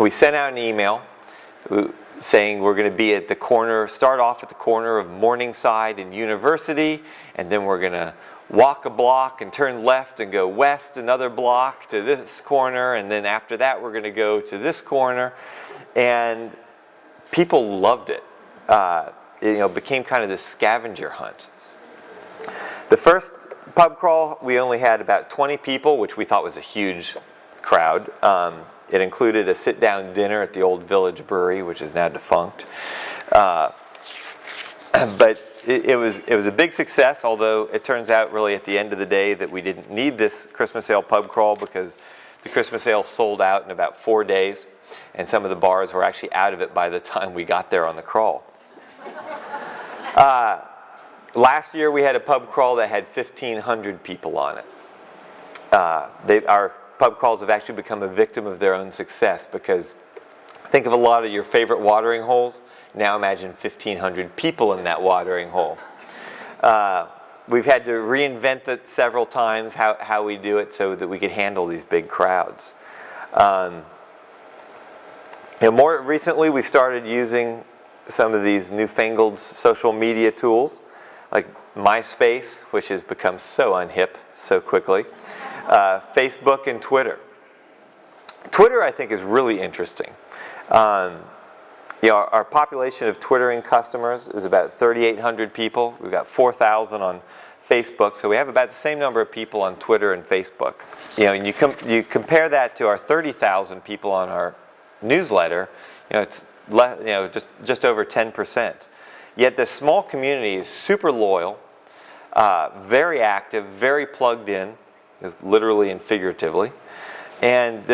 we sent out an email saying we're going to be at the corner, start off at the corner of Morningside and University, and then we're going to walk a block and turn left and go west another block to this corner, and then after that we're going to go to this corner. And people loved it. It became kind of this scavenger hunt. The first pub crawl, we only had about 20 people, which we thought was a huge crowd. It included a sit-down dinner at the old Village Brewery, which is now defunct. But it was a big success, although it turns out really at the end of the day that we didn't need this Christmas ale pub crawl because the Christmas ale sold out in about 4 days, and some of the bars were actually out of it by the time we got there on the crawl. Last year we had a pub crawl that had 1,500 people on it. Our pub crawls have actually become a victim of their own success because think of a lot of your favorite watering holes. Now imagine 1,500 people in that watering hole. We've had to reinvent it several times, how we do it so that we could handle these big crowds. More recently, we've started using some of these newfangled social media tools, like MySpace, which has become so unhip so quickly, Facebook and Twitter. Twitter, I think, is really interesting. Our population of Twittering customers is about 3,800 people. We've got 4,000 on Facebook, so we have about the same number of people on Twitter and Facebook. And you compare that to our 30,000 people on our newsletter. It's just over 10%. Yet this small community is super loyal, very active, very plugged in, literally and figuratively. And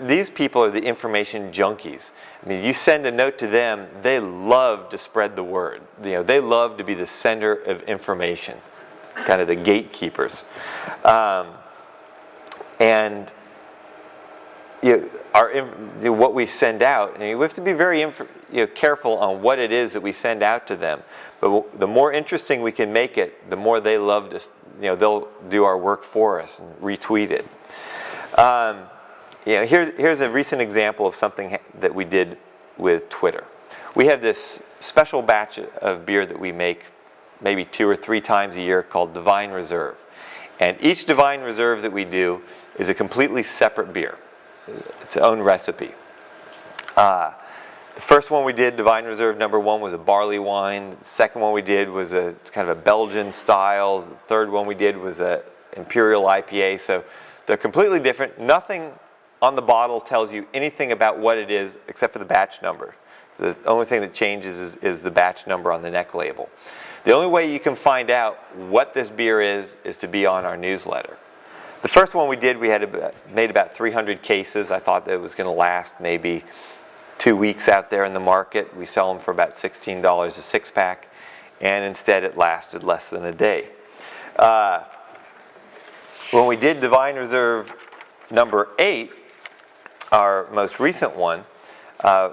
these people are the information junkies. I mean, you send a note to them, they love to spread the word. They love to be the center of information, kind of the gatekeepers. What we send out, and we have to be very careful on what it is that we send out to them. But the more interesting we can make it, the more they love to. They'll do our work for us and retweet it. Here's a recent example of something that we did with Twitter. We have this special batch of beer that we make maybe 2 or 3 times a year called Divine Reserve. And each Divine Reserve that we do is a completely separate beer. Its own recipe. The first one we did, Divine Reserve number 1, was a barley wine. The second one we did was a kind of a Belgian style. The third one we did was a Imperial IPA. So they're completely different. Nothing on the bottle tells you anything about what it is except for the batch number. The only thing that changes is the batch number on the neck label. The only way you can find out what this beer is to be on our newsletter. The first one we did, we made about 300 cases. I thought that it was going to last maybe 2 weeks out there in the market. We sell them for about $16 a 6-pack, and instead it lasted less than a day. When we did Divine Reserve number 8, our most recent one,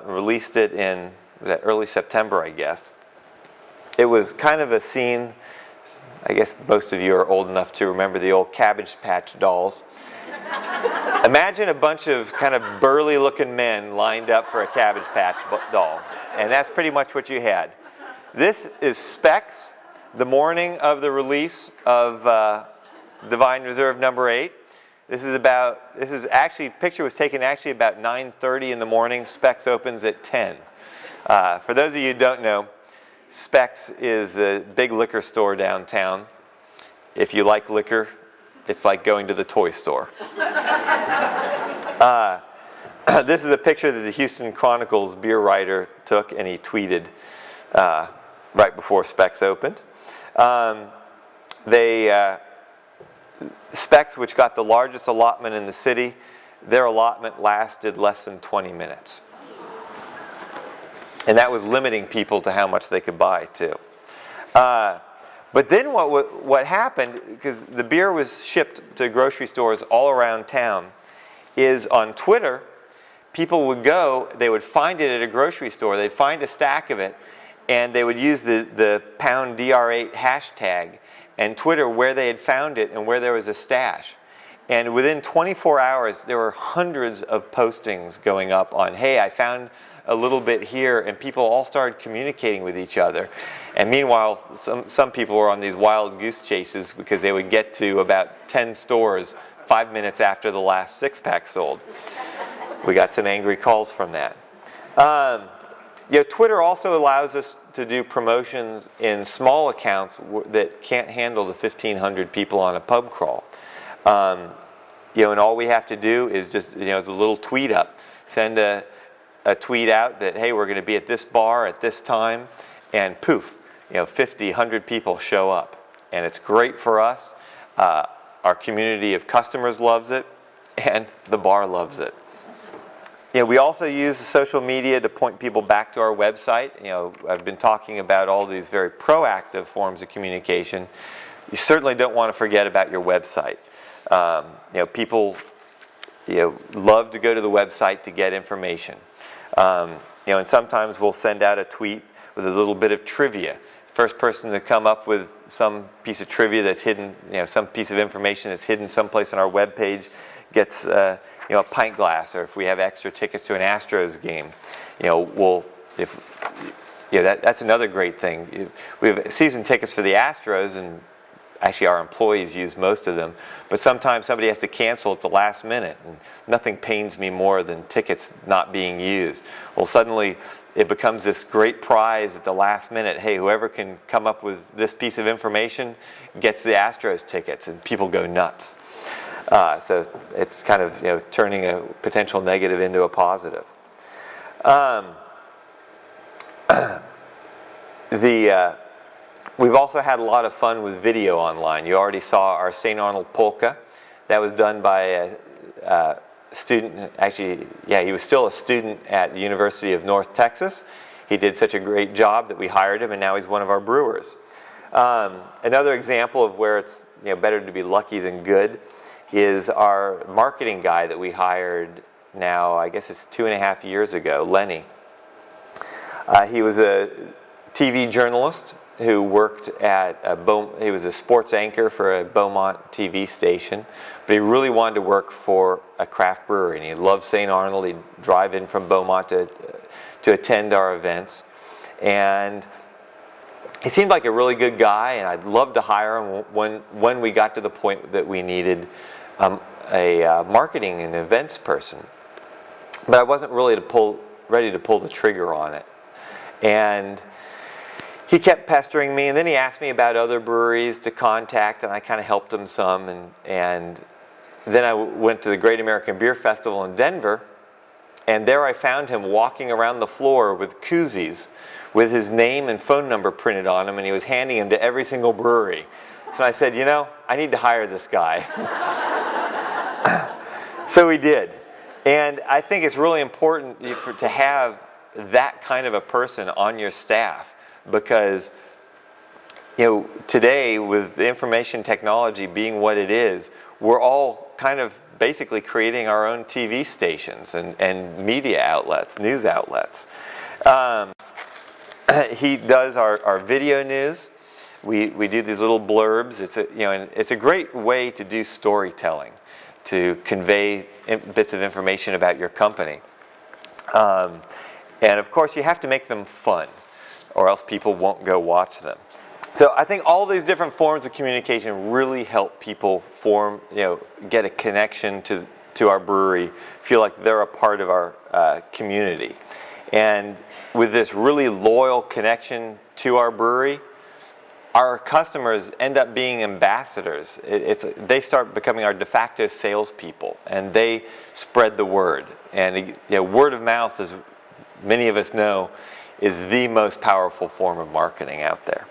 released it in early September, I guess. It was kind of a scene. I guess most of you are old enough to remember the old Cabbage Patch dolls. Imagine a bunch of kind of burly-looking men lined up for a Cabbage Patch doll, and that's pretty much what you had. This is Specs, the morning of the release of Divine Reserve number 8. Picture was taken actually about 9:30 in the morning. Specs opens at 10. For those of you who don't know, Specs is a big liquor store downtown. If you like liquor, it's like going to the toy store. This is a picture that the Houston Chronicle's beer writer took, and he tweeted right before Specs opened. Specs, which got the largest allotment in the city, their allotment lasted less than 20 minutes. And that was limiting people to how much they could buy, too. But then what happened, because the beer was shipped to grocery stores all around town, is on Twitter, people would go, they would find it at a grocery store, they'd find a stack of it, and they would use the #DR8 hashtag and Twitter where they had found it and where there was a stash. And within 24 hours, there were hundreds of postings going up on, hey, I found a little bit here, and people all started communicating with each other. And meanwhile, some people were on these wild goose chases because they would get to about 10 stores 5 minutes after the last six-pack sold. We got some angry calls from that. Twitter also allows us to do promotions in small accounts that can't handle the 1,500 people on a pub crawl. And all we have to do is just, the little tweet up, send a tweet out that, hey, we're going to be at this bar at this time, and poof, 50, 100 people show up. And it's great for us. Our community of customers loves it, and the bar loves it. We also use social media to point people back to our website. I've been talking about all these very proactive forms of communication. You certainly don't want to forget about your website. People love to go to the website to get information. And sometimes we'll send out a tweet with a little bit of trivia. First person to come up with some piece of trivia that's hidden, some piece of information that's hidden someplace on our webpage gets a pint glass, or if we have extra tickets to an Astros game, that's another great thing. We have season tickets for the Astros, and actually our employees use most of them, but sometimes somebody has to cancel at the last minute, and nothing pains me more than tickets not being used. Well, suddenly it becomes this great prize at the last minute. Hey, whoever can come up with this piece of information gets the Astros tickets, and people go nuts. So it's kind of turning a potential negative into a positive. We've also had a lot of fun with video online. You already saw our St. Arnold polka. That was done by a student. Actually, he was still a student at the University of North Texas. He did such a great job that we hired him, and now he's one of our brewers. Another example of where it's better to be lucky than good is our marketing guy that we hired now, I guess it's 2.5 years ago, Lenny. He was a TV journalist who worked at he was a sports anchor for a Beaumont TV station, but he really wanted to work for a craft brewery, and he loved St. Arnold. He'd drive in from Beaumont to attend our events, and he seemed like a really good guy, and I'd love to hire him when we got to the point that we needed a marketing and events person. But I wasn't really ready to pull the trigger on it. And he kept pestering me, and then he asked me about other breweries to contact, and I kind of helped him some. And then I went to the Great American Beer Festival in Denver, and there I found him walking around the floor with koozies with his name and phone number printed on them, and he was handing them to every single brewery. So I said, I need to hire this guy. So we did. And I think it's really important to have that kind of a person on your staff, because today, with the information technology being what it is, we're all kind of basically creating our own TV stations and media outlets, news outlets. He does our video news. We do these little blurbs. It's a great way to do storytelling, to convey bits of information about your company. And of course, you have to make them fun, or else people won't go watch them. So I think all these different forms of communication really help people get a connection to our brewery, feel like they're a part of our community. And with this really loyal connection to our brewery, our customers end up being ambassadors. They start becoming our de facto salespeople, and they spread the word. And word of mouth, as many of us know, is the most powerful form of marketing out there.